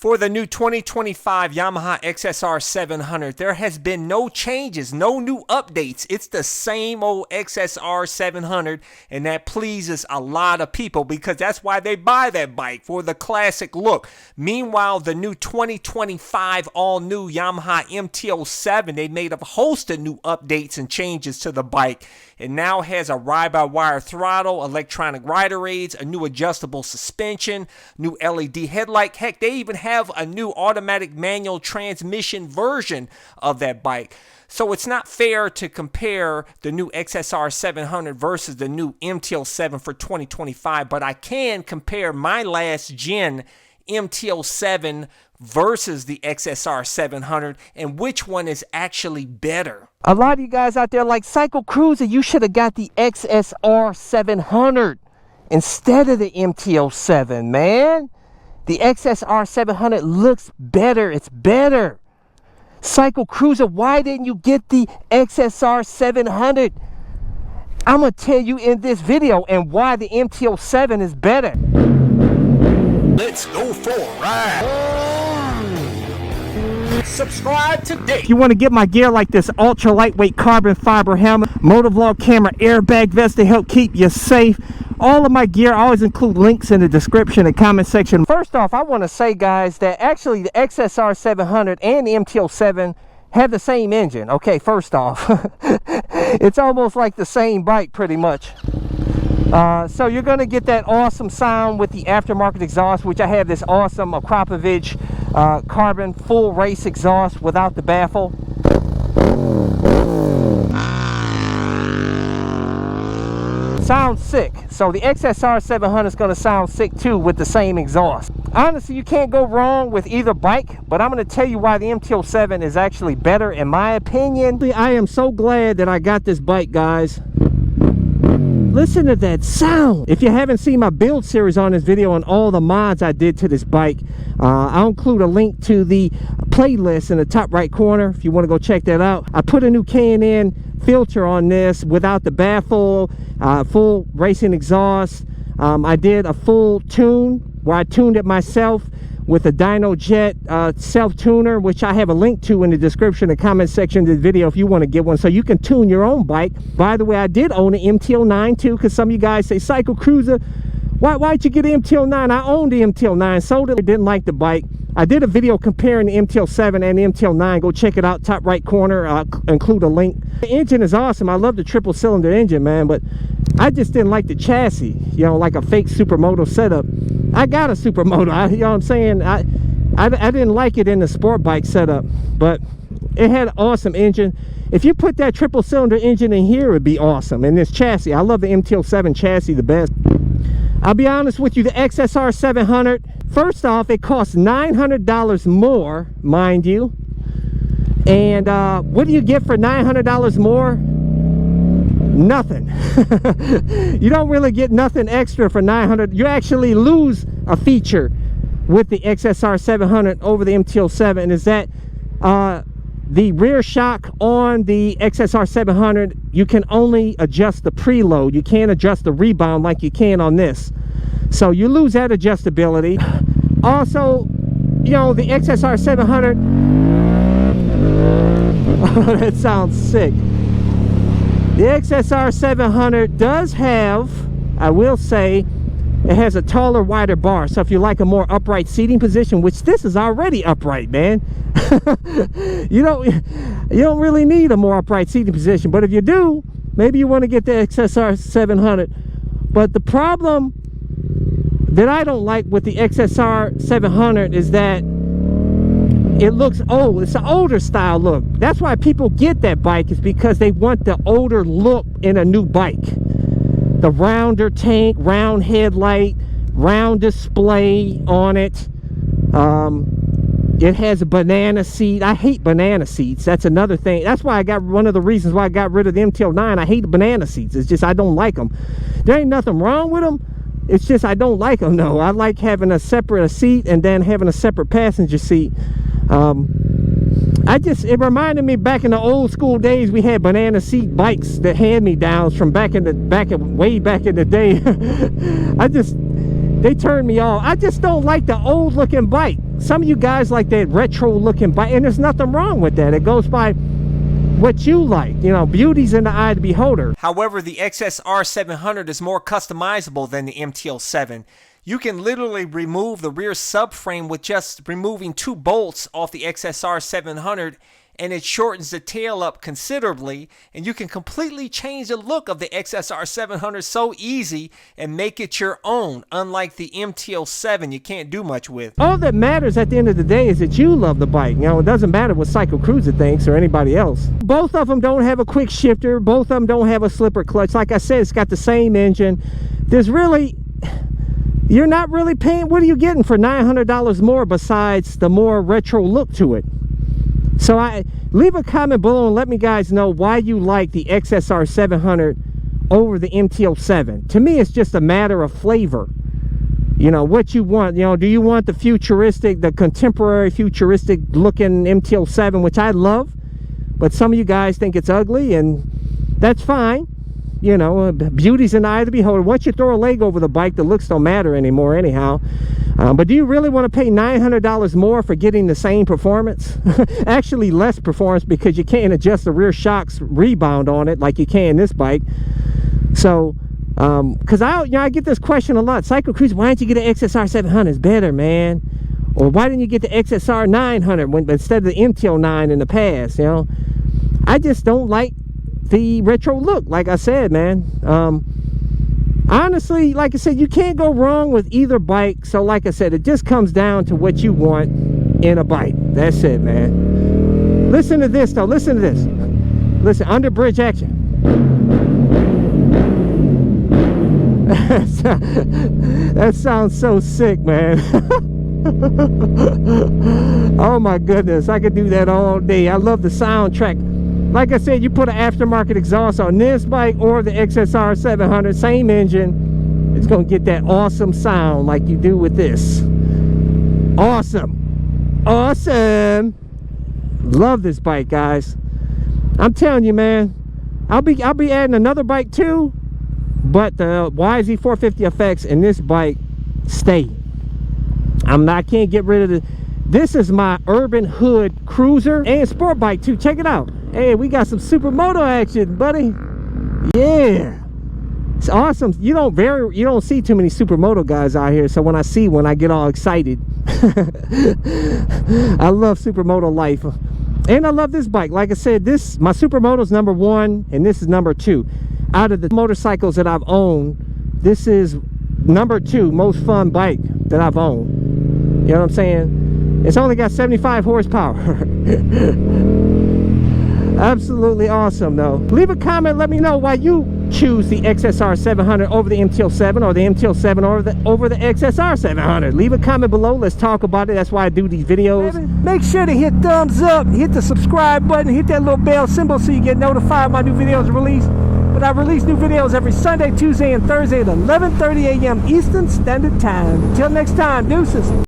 For the new 2025 Yamaha XSR700, there has been no changes, no new updates. It's the same old XSR700, and that pleases a lot of people because that's why they buy that bike, for the classic look. Meanwhile, the new 2025 all-new Yamaha MT-07, they made a host of new updates and changes to the bike. It now has a ride-by-wire throttle, electronic rider aids, a new adjustable suspension, new LED headlight. Heck, they even have a new automatic manual transmission version of that bike. So it's not fair to compare the new XSR700 versus the new MT-07 for 2025, but I can compare my last gen MT-07 versus the XSR700 and which one is actually better. A lot of you guys out there like, Cycle Cruiser, you should have got the XSR700 instead of the MT-07, man. The XSR700 looks better. It's better. Cycle Cruiser, why didn't you get the XSR700? I'm going to tell you in this video and why the MT-07 is better. Let's go for a ride. Subscribe today. If you want to get my gear like this ultra lightweight carbon fiber helmet, motovlog camera, airbag vest to help keep you safe, all of my gear, I always include links in the description and comment section. First off, I want to say, guys, that actually the XSR700 and the MT-07 have the same engine. Okay, first off, it's almost like the same bike pretty much. So you're going to get that awesome sound with the aftermarket exhaust, which I have this awesome Akrapovic carbon full race exhaust without the baffle. Sounds sick. So the XSR700 is going to sound sick too with the same exhaust. Honestly, you can't go wrong with either bike, but I'm going to tell you why the MT-07 is actually better in my opinion. I am so glad that I got this bike, guys. Listen to that sound. If you haven't seen my build series on this video and all the mods I did to this bike, I'll include a link to the playlist in the top right corner if you want to go check that out. I put a new K&N filter on this without the baffle, full racing exhaust. I did a full tune where I tuned it myself with a Dyno Jet self-tuner, which I have a link to in the description and comment section of the video if you want to get one, so you can tune your own bike. By the way, I did own an MT-09 too, because some of you guys say, Cycle Cruiser, why'd you get an MT-09? I owned the MT-09, sold it, didn't like the bike. I did a video comparing the MT-07 and the MT-09. Go check it out, top right corner. I'll include a link. The engine is awesome. I love the triple cylinder engine, man, but I just didn't like the chassis, you know, like a fake supermoto setup. I got a supermoto, you know what I'm saying? I didn't like it in the sport bike setup, but it had an awesome engine. If you put that triple cylinder engine in here, it'd be awesome. And this chassis, I love the MT-07 chassis the best. I'll be honest with you, the XSR700, first off, it costs $900 more, mind you. And what do you get for $900 more? Nothing. You don't really get nothing extra for $900. You actually lose a feature with the XSR700 over the MT-07, is that the rear shock on the XSR700, you can only adjust the preload. You can't adjust the rebound like you can on this. So you lose that adjustability. Also, you know, the XSR700, oh, that sounds sick. The XSR700 does have, I will say, it has a taller, wider bar. So if you like a more upright seating position, which this is already upright, man. you don't really need a more upright seating position. But if you do, maybe you want to get the XSR700. But the problem that I don't like with the XSR700 is that it looks old. It's an older style look. That's why people get that bike, is because they want the older look in a new bike. The rounder tank, round headlight, round display on it. It has a banana seat. I hate banana seats. That's another thing. That's why I got, one of the reasons why I got rid of the MT-09. I hate the banana seats. It's just I don't like them. There ain't nothing wrong with them. It's just I don't like them, though. I like having a separate seat and then having a separate passenger seat. It reminded me back in the old school days, we had banana seat bikes that hand-me-downs from way back in the day. They turned me off. I just don't like the old looking bike. Some of you guys like that retro looking bike, and there's nothing wrong with that. It goes by what you like. You know, beauty's in the eye of the beholder. However, the XSR700 is more customizable than the MT-07. You can literally remove the rear subframe with just removing 2 bolts off the XSR700, and it shortens the tail up considerably, and you can completely change the look of the XSR700 so easy and make it your own, unlike the MT-07 you can't do much with. All that matters at the end of the day is that you love the bike. You know, it doesn't matter what Psycho Cruiser thinks or anybody else. Both of them don't have a quick shifter. Both of them don't have a slipper clutch. Like I said, it's got the same engine. There's really... You're not really paying... What are you getting for $900 more besides the more retro look to it? So leave a comment below and let me guys know why you like the XSR700 over the MT-07. To me, it's just a matter of flavor. You know, what you want. You know, do you want the futuristic, the contemporary futuristic looking MT-07, which I love, but some of you guys think it's ugly, and that's fine. You know, beauty's in the eye of the beholder. Once you throw a leg over the bike, the looks don't matter anymore anyhow. But do you really want to pay $900 more for getting the same performance? Actually, less performance, because you can't adjust the rear shock's rebound on it like you can this bike. So, because I get this question a lot. Psycho Cruiser, why didn't you get an XSR700? It's better, man. Or why didn't you get the XSR900 instead of the MT-09 in the past? You know, I just don't like the retro look, like I said, man. Honestly, like I said, you can't go wrong with either bike. So like I said, it just comes down to what you want in a bike. That's it, man. Listen to this though. Listen to this. Listen, under bridge action. That sounds so sick, man. Oh my goodness, I could do that all day. I love the soundtrack. Like I said, you put an aftermarket exhaust on this bike or the XSR700, same engine, it's going to get that awesome sound like you do with this. Awesome. Awesome. Love this bike, guys. I'm telling you, man, I'll be adding another bike too, but the YZ450FX and this bike stay. I can't get rid of it. This is my urban hood cruiser and sport bike too. Check it out. Hey, we got some supermoto action, buddy. Yeah, it's awesome. You don't see too many supermoto guys out here, so when I see one, I get all excited. I love supermoto life, and I love this bike. Like I said, my supermoto is number 1, and this is number 2. Out of the motorcycles that I've owned, this is number 2 most fun bike that I've owned. You know what I'm saying? It's only got 75 horsepower. Absolutely awesome though. Leave a comment, let me know why you choose the XSR700 over the MT-07, or the MT-07 over the XSR700. Leave a comment below, let's talk about it. That's why I do these videos. Make sure to hit thumbs up, hit the subscribe button, hit that little bell symbol so you get notified when my new videos are released. But I release new videos every Sunday, Tuesday, and Thursday at 11:30 a.m. Eastern Standard Time. Until next time, deuces.